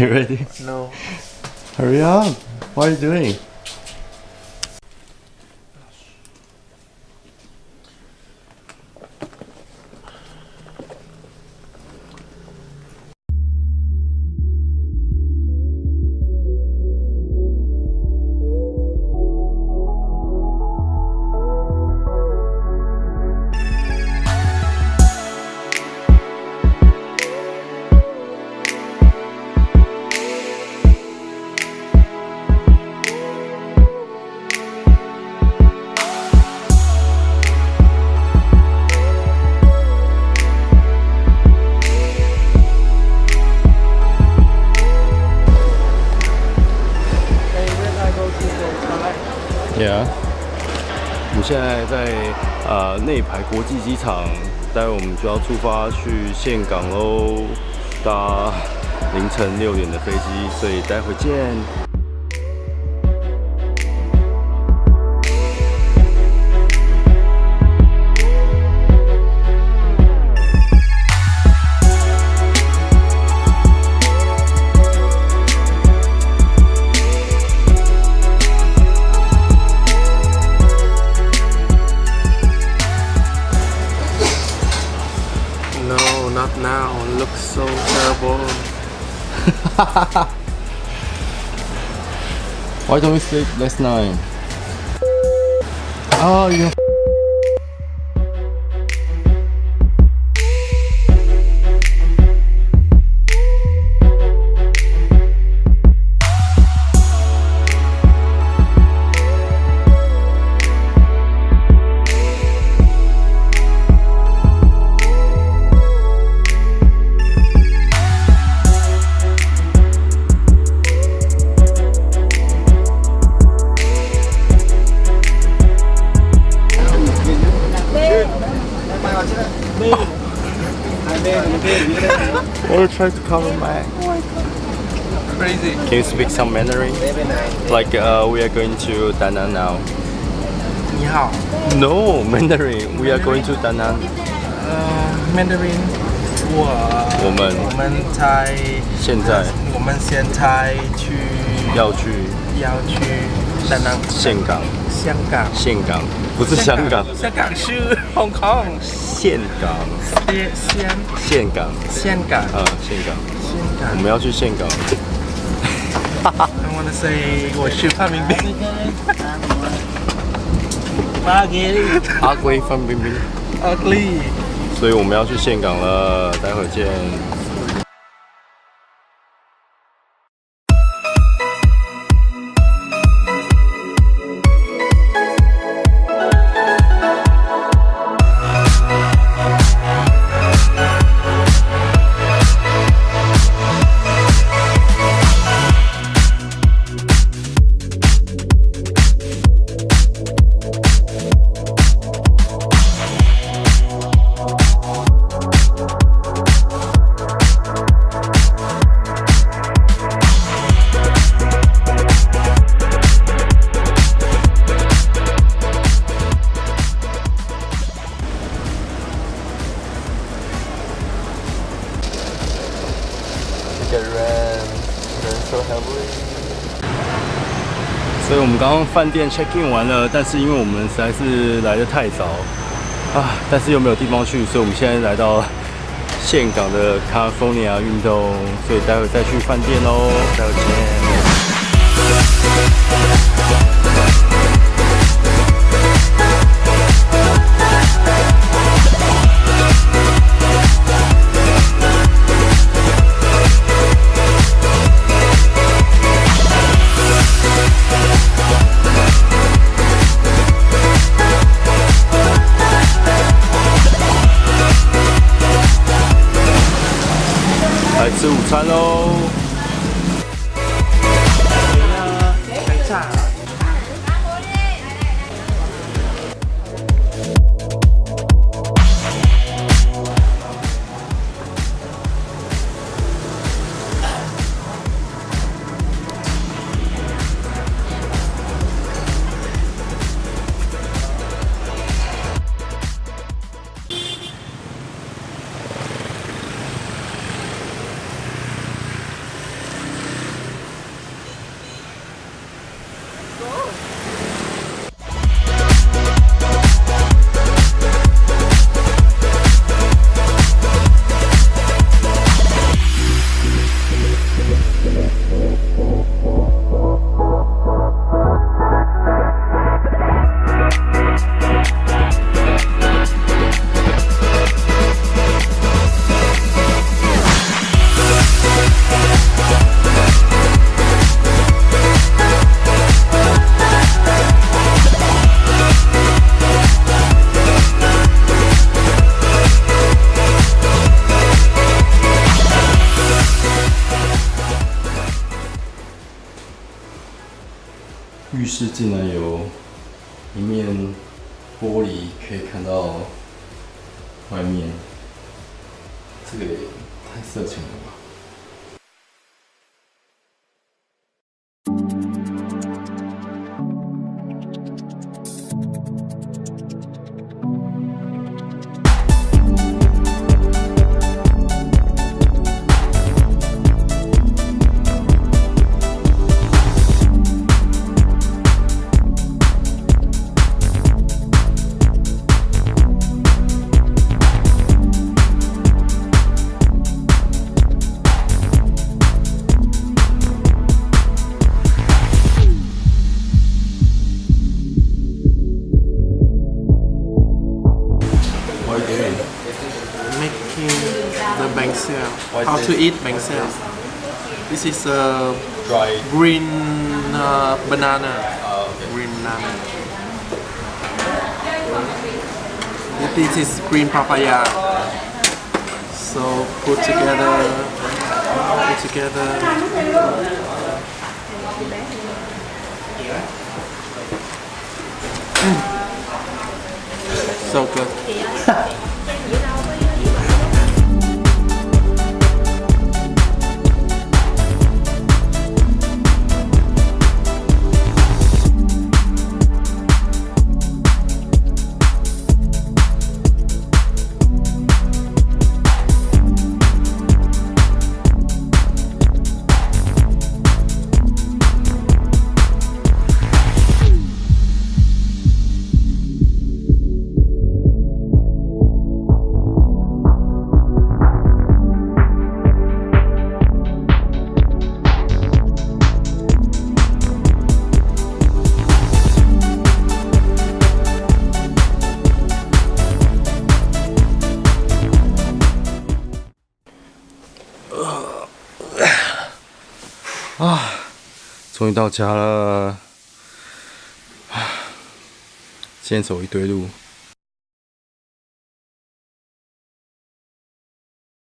you ready? No. Hurry up. What are you doing? Yeah， 我们现在在内排国际机场，待会我们就要出发去岘港喽，搭凌晨6点的飞机，所以待会见。Not now. Looks so terrible. Why don't we sleep last night? Oh, you. Or try to cover my. Crazy. Can you speak some Mandarin? Like we are going to Da Nang now. 你好 No, Mandarin. We are going to Da Nang. Mandarin. 我们现在要去Da Nang 岘港。岘港不是香港。香港是 Hong Kong。岘港。岘港。我们要去岘港。I wanna say 我是范冰冰。Ugly 范冰冰。Ugly。所以我们要去岘港了，待会见。所以我们刚刚饭店 check in 完了，但是因为我们实在是来得太早啊，但是又没有地方去，所以我们现在来到岘港的 California 运动，所以待会再去饭店喽，待会见。来吃午餐喽！浴室竟然有一面玻璃可以看到外面，这个也太色情了吧！The bangsel. How to eat bangsel? This is a Dry green banana. Green banana. This is green papaya. So put together. So good.终于到家了。今天走一堆路，